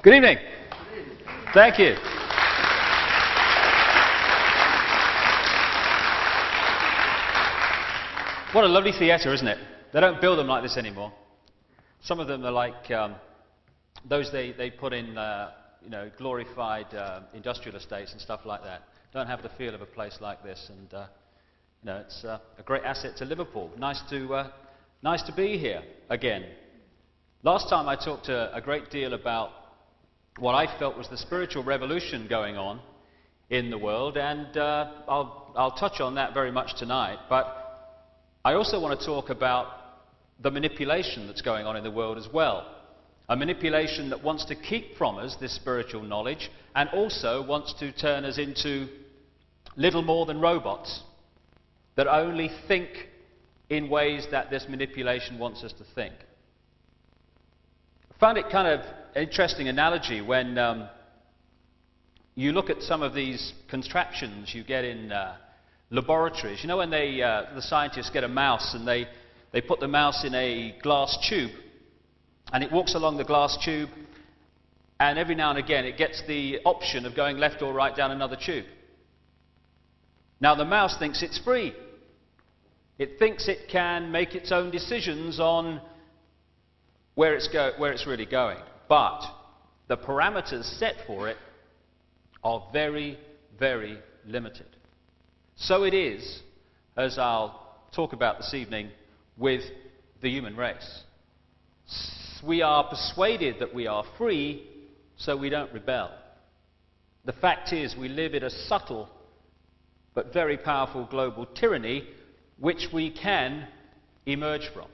Good evening. Thank you. What a lovely theatre, isn't it? They don't build them like this anymore. Some of them are like those they put in, glorified industrial estates and stuff like that. Don't have the feel of a place like this, and it's a great asset to Liverpool. Nice to be here again. Last time I talked a great deal about what I felt was the spiritual revolution going on in the world, and I'll touch on that very much tonight. But I also want to talk about the manipulation that's going on in the world as well. A manipulation that wants to keep from us this spiritual knowledge and also wants to turn us into little more than robots that only think in ways that this manipulation wants us to think. I found it kind of an interesting analogy when you look at some of these contraptions you get in laboratories. You know when the scientists get a mouse and they put the mouse in a glass tube and it walks along the glass tube, and every now and again it gets the option of going left or right down another tube. Now the mouse thinks it's free. It thinks it can make its own decisions on where it's really going. But the parameters set for it are very, very limited. So it is, as I'll talk about this evening, with the human race. We are persuaded that we are free, so we don't rebel. The fact is, we live in a subtle but very powerful global tyranny which we can emerge from.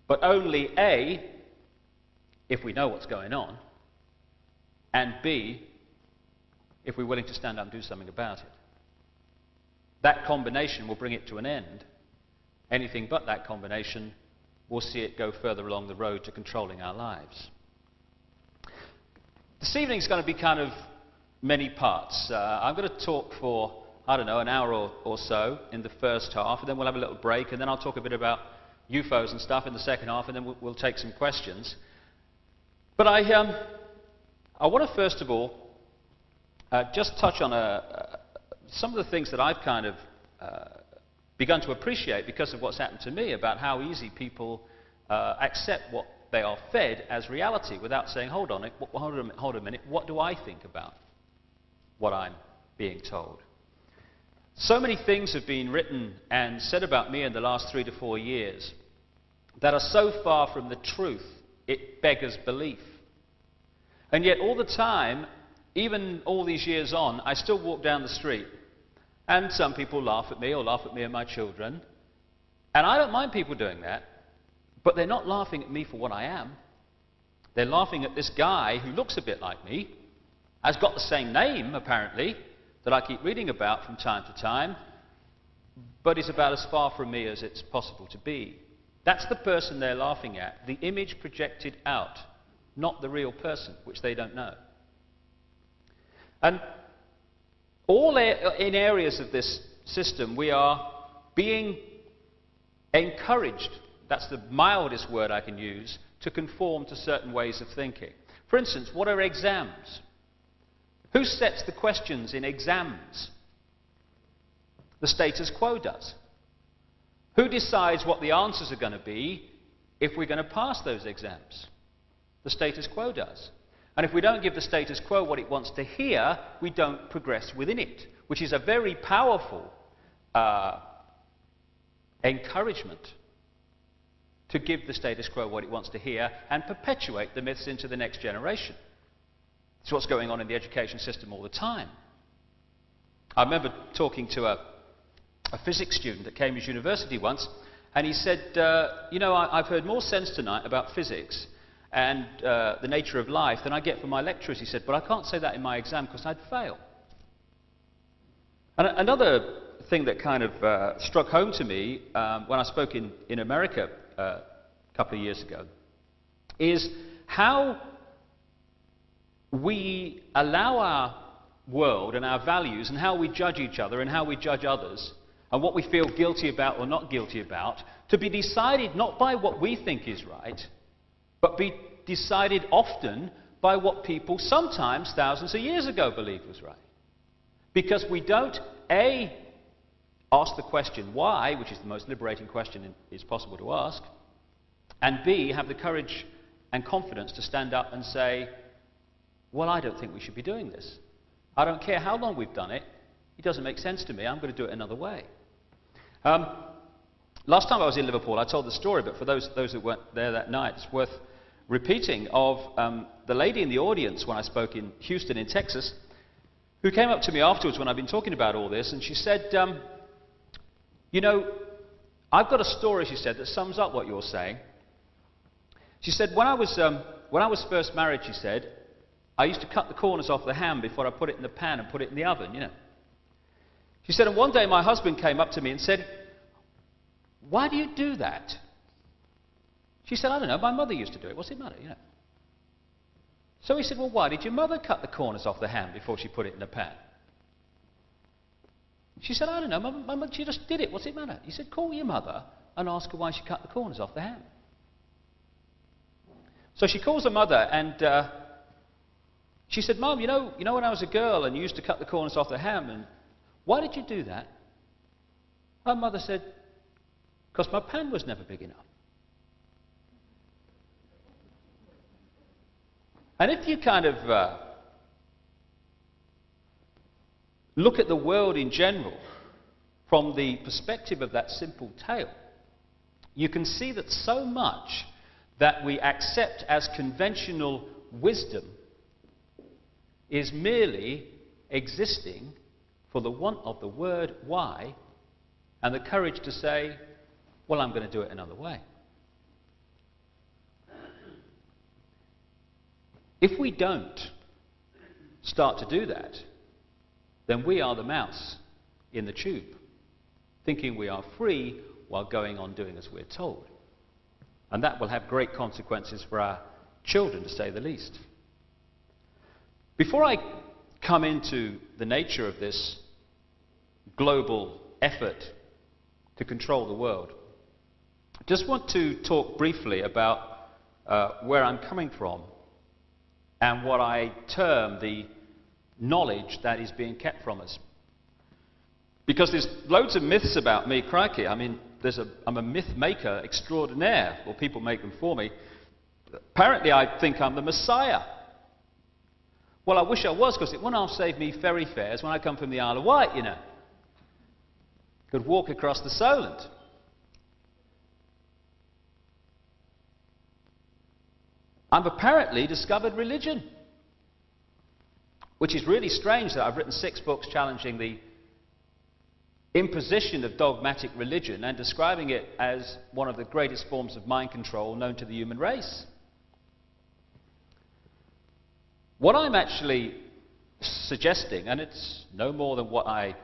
But only A, if we know what's going on, and B, if we're willing to stand up and do something about it. That combination will bring it to an end. Anything but that combination will see it go further along the road to controlling our lives. This evening's going to be kind of many parts. I'm going to talk for, an hour or so in the first half, and then we'll have a little break, and then I'll talk a bit about UFOs and stuff in the second half, and then we'll take some questions. But I want to first of all just touch on some of the things that I've kind of begun to appreciate because of what's happened to me about how easy people accept what they are fed as reality without saying, hold a minute, what do I think about what I'm being told? So many things have been written and said about me in the last 3 to 4 years that are so far from the truth, it beggars belief. And yet all the time, even all these years on, I still walk down the street and some people laugh at me or laugh at me and my children. And I don't mind people doing that, but they're not laughing at me for what I am. They're laughing at this guy who looks a bit like me, has got the same name apparently, that I keep reading about from time to time, but is about as far from me as it's possible to be. That's the person they're laughing at, the image projected out, not the real person, which they don't know. And all in areas of this system, we are being encouraged, that's the mildest word I can use, to conform to certain ways of thinking. For instance, what are exams? Who sets the questions in exams? The status quo does. Who decides what the answers are going to be if we're going to pass those exams? The status quo does. And if we don't give the status quo what it wants to hear, we don't progress within it, which is a very powerful encouragement to give the status quo what it wants to hear and perpetuate the myths into the next generation. It's what's going on in the education system all the time. I remember talking to a physics student at Cambridge University once, and he said, I've heard more sense tonight about physics and the nature of life than I get from my lecturers. He said, but I can't say that in my exam because I'd fail. And another thing that kind of struck home to me when I spoke in America a couple of years ago is how we allow our world and our values and how we judge each other and how we judge others and what we feel guilty about or not guilty about to be decided not by what we think is right, but be decided often by what people sometimes thousands of years ago believed was right. Because we don't, A, ask the question why, which is the most liberating question it's possible to ask, and B, have the courage and confidence to stand up and say, well, I don't think we should be doing this. I don't care how long we've done it. It doesn't make sense to me. I'm going to do it another way. Last time I was in Liverpool, I told the story, but for those that weren't there that night, it's worth repeating, of the lady in the audience when I spoke in Houston in Texas, who came up to me afterwards when I'd been talking about all this, and she said, you know, I've got a story, she said, that sums up what you're saying. She said, when I was first married, she said, I used to cut the corners off the ham before I put it in the pan and put it in the oven, you know. She said, and one day my husband came up to me and said, why do you do that? She said, I don't know, my mother used to do it, what's it matter, you know. So he said, well, why did your mother cut the corners off the ham before she put it in the pan? She said, I don't know, my mother, she just did it, what's it matter? He said, call your mother and ask her why she cut the corners off the ham. So she calls her mother and she said, Mum, you know when I was a girl and you used to cut the corners off the ham, and why did you do that? Her mother said, because my pan was never big enough. And if you kind of look at the world in general from the perspective of that simple tale, you can see that so much that we accept as conventional wisdom is merely existing for the want of the word why and the courage to say, well, I'm going to do it another way. If we don't start to do that, then we are the mouse in the tube, thinking we are free while going on doing as we're told. And that will have great consequences for our children, to say the least. Before I come into the nature of this global effort to control the world, I just want to talk briefly about where I'm coming from and what I term the knowledge that is being kept from us. Because there's loads of myths about me, crikey. I mean, I'm a myth maker extraordinaire, or people make them for me. Apparently I think I'm the Messiah. Well, I wish I was, because it wouldn't have saved me ferry fares when I come from the Isle of Wight, you know. Could walk across the Solent. I've apparently discovered religion, which is really strange that I've written 6 books challenging the imposition of dogmatic religion and describing it as one of the greatest forms of mind control known to the human race. What I'm actually suggesting, and it's no more than what I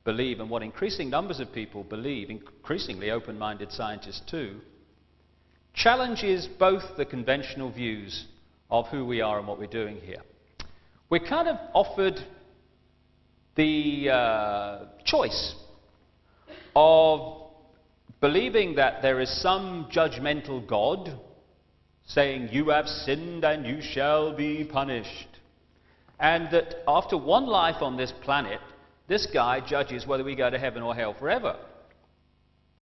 believe and what increasing numbers of people believe, increasingly open-minded scientists too, challenges both the conventional views of who we are and what we're doing here. We're kind of offered the choice of believing that there is some judgmental God saying, you have sinned and you shall be punished. And that after one life on this planet, this guy judges whether we go to heaven or hell forever.